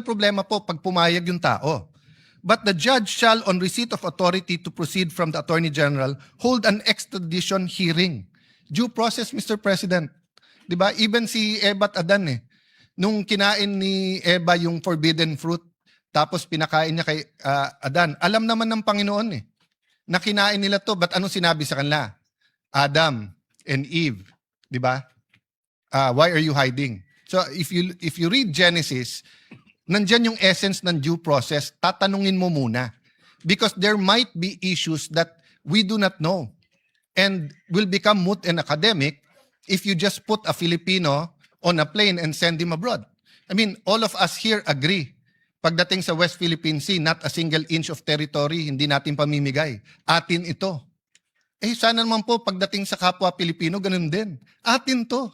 problema po pag pumayag yung tao. But the judge shall, on receipt of authority to proceed from the Attorney General, hold an extradition hearing. Due process, Mr. President. Diba? Even si Eva at Adan nung kinain ni Eva yung forbidden fruit, tapos pinakain niya kay Adan, alam naman ng Panginoon na kinain nila to, but ano sinabi sa kanila? Adam and Eve, di ba? Why are you hiding? So if you read Genesis, nandyan yung essence ng due process, tatanungin mo muna. Because there might be issues that we do not know and will become moot and academic if you just put a Filipino on a plane and send him abroad. I mean, all of us here agree. Pagdating sa West Philippine Sea, not a single inch of territory, hindi natin pamimigay. Atin ito. Sana naman po, pagdating sa kapwa Pilipino, ganun din. Atin to.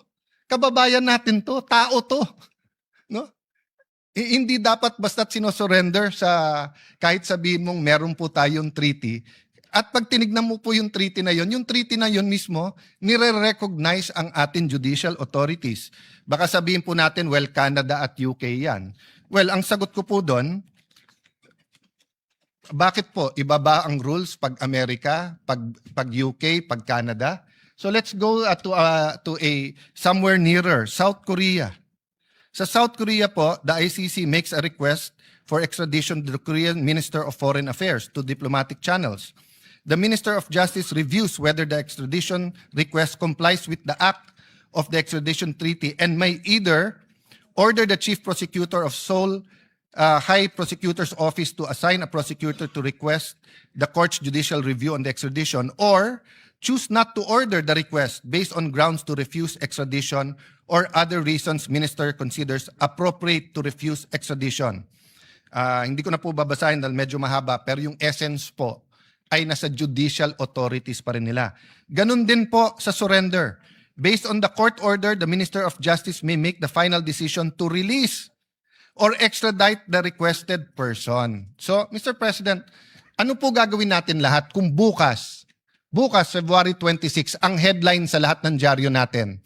Kababayan natin to. Tao to. No? Hindi dapat basta't sinosurrender sa kahit sabihin mong meron po tayong treaty. At pag tinignan mo po yung treaty na yung treaty na yun mismo, nire-recognize ang ating judicial authorities. Baka sabihin po natin, well, Canada at UK yan. Well, ang sagot ko po doon, bakit po ibaba ang rules pag Amerika, pag UK, pag Canada? So let's go to a somewhere nearer, South Korea. Sa South Korea po, the ICC makes a request for extradition to the Korean Minister of Foreign Affairs to diplomatic channels. The Minister of Justice reviews whether the extradition request complies with the act of the extradition treaty and may either order the Chief Prosecutor of Seoul High Prosecutor's Office to assign a prosecutor to request the court's judicial review on the extradition, or choose not to order the request based on grounds to refuse extradition or other reasons minister considers appropriate to refuse extradition. Hindi ko na po babasahin dahil medyo mahaba, pero yung essence po ay nasa judicial authorities pa rin nila. Ganun din po sa surrender. Based on the court order, the Minister of Justice may make the final decision to release or extradite the requested person. So, Mr. President, ano po gagawin natin lahat kung bukas, February 26, ang headline sa lahat ng dyaryo natin,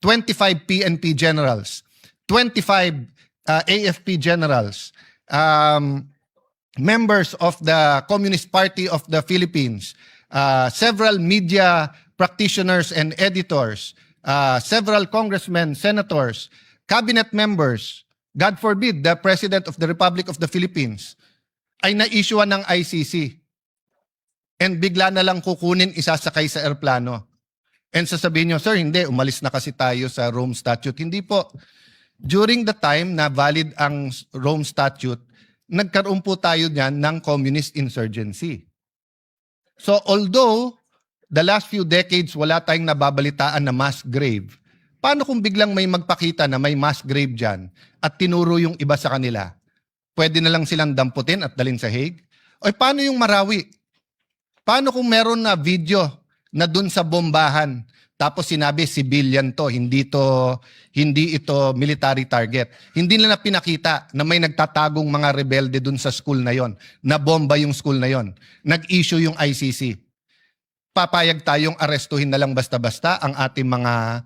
25 PNP generals, 25 AFP generals, members of the Communist Party of the Philippines, several media practitioners and editors, several congressmen, senators, cabinet members, God forbid, the President of the Republic of the Philippines, ay na-issuean ng ICC. And bigla na lang kukunin, isasakay sa airplano. And sasabihin nyo, sir, hindi, umalis na kasi tayo sa Rome Statute. Hindi po. During the time na valid ang Rome Statute, nagkaroon po tayo niyan ng communist insurgency. So although the last few decades wala tayong nababalitaan na mass grave, paano kung biglang may magpakita na may mass grave dyan at tinuro yung iba sa kanila? Pwede na lang silang damputin at dalhin sa Hague? O paano yung Marawi? Paano kung meron na video na dun sa bombahan tapos sinabi civilian to, hindi ito military target. Hindi nila pinakita na may nagtatagong mga rebelde dun sa school na yon, na bomba yung school na yon. Nag-issue yung ICC. Papayag tayong arestuhin na lang basta-basta ang ating mga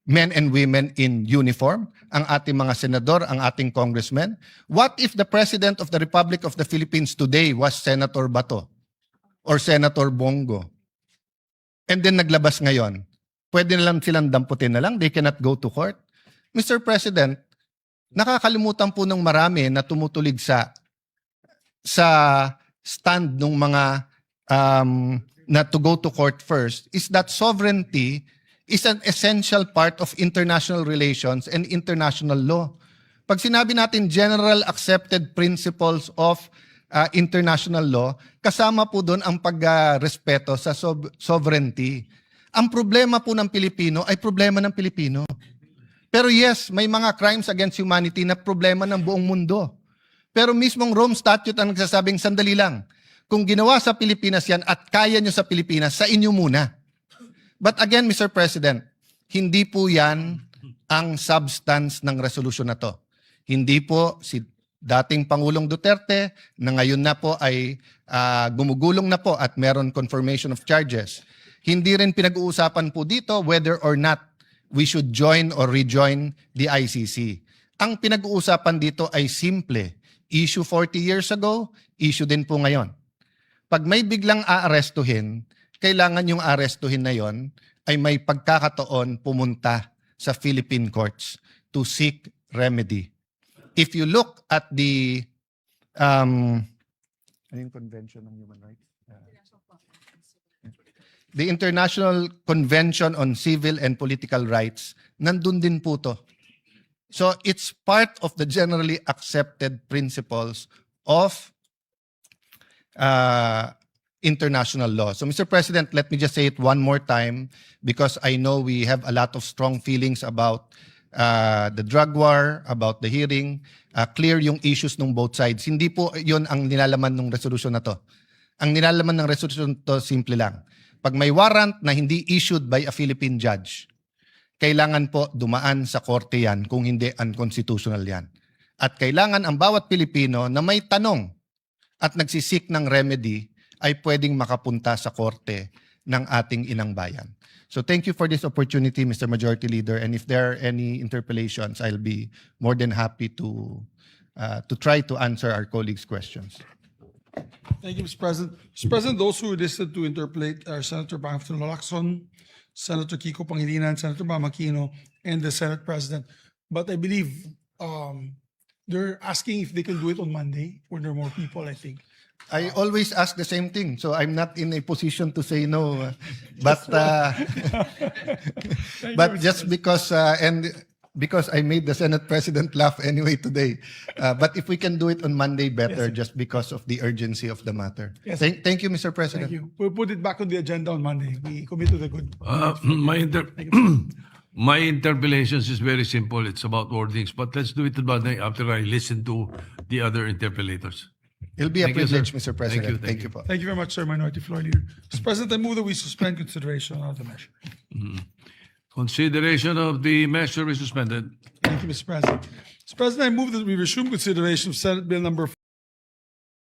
men and women in uniform, ang ating mga senador, ang ating congressmen? What if the President of the Republic of the Philippines today was Senator Bato or Senator Bongo? And then naglabas ngayon, pwede na lang silang damputin na lang, they cannot go to court. Mr. President, nakakalimutan po ng marami na tumutulig sa stand ng mga na to go to court first is that sovereignty is an essential part of international relations and international law. Pag sinabi natin general accepted principles of international law, kasama po doon ang pagrespeto sa sovereignty. Ang problema po ng Pilipino ay problema ng Pilipino. Pero yes, may mga crimes against humanity na problema ng buong mundo. Pero mismong Rome Statute ang nagsasabing, sandali lang, kung ginawa sa Pilipinas yan at kaya nyo sa Pilipinas, sa inyo muna. But again, Mr. President, hindi po yan ang substance ng resolution na to. Hindi po si dating Pangulong Duterte na ngayon na po ay gumugulong na po at meron confirmation of charges. Hindi rin pinag-uusapan po dito whether or not we should join or rejoin the ICC. Ang pinag-uusapan dito ay simple. Issue 40 years ago, issue din po ngayon. Pag may biglang aarestuhin, kailangan yung aarestuhin na yon ay may pagkakataon pumunta sa Philippine courts to seek remedy. If you look at the Convention on Human Rights? The International Convention on Civil and Political Rights, nandun din po to. So it's part of the generally accepted principles of international law. So Mr. President, let me just say it one more time because I know we have a lot of strong feelings about the drug war, about the hearing. Clear yung issues ng both sides. Hindi po yun ang nilalaman ng resolution na to. Ang nilalaman ng resolution to, simple lang. Pag may warrant na hindi issued by a Philippine judge, kailangan po dumaan sa korte yan, kung hindi unconstitutional yan. At kailangan ang bawat Pilipino na may tanong at nagsisik ng remedy ay pwedeng makapunta sa korte ng ating inang bayan. So thank you for this opportunity, Mr. Majority Leader. And if there are any interpellations, I'll be more than happy to try to answer our colleagues' questions. Thank you, Mr. President. Mr. President, those who listed to interpolate are Senator Panfilo Lacson, Senator Kiko Pangilinan, Senator Bam Aquino, and the Senate President. But I believe they're asking if they can do it on Monday when there are more people, I think. I always ask the same thing, so I'm not in a position to say no. But but just because because I made the Senate President laugh anyway today. But if we can do it on Monday, better, just because of the urgency of the matter. Yes. Thank you, Mr. President. Thank you. We'll put it back on the agenda on Monday. We commit to the good. My interpellations is very simple. It's about wordings, but let's do it on Monday after I listen to the other interpellators. It'll be a Thank you, sir. privilege, Mr. President. Thank you. po. Thank you very much, sir, Minority Floor Leader. Mr. President, I move that we suspend consideration of the measure. Consideration of the measure is suspended. Thank you, Mr. President. Mr. President, I move that we resume consideration of Senate Bill number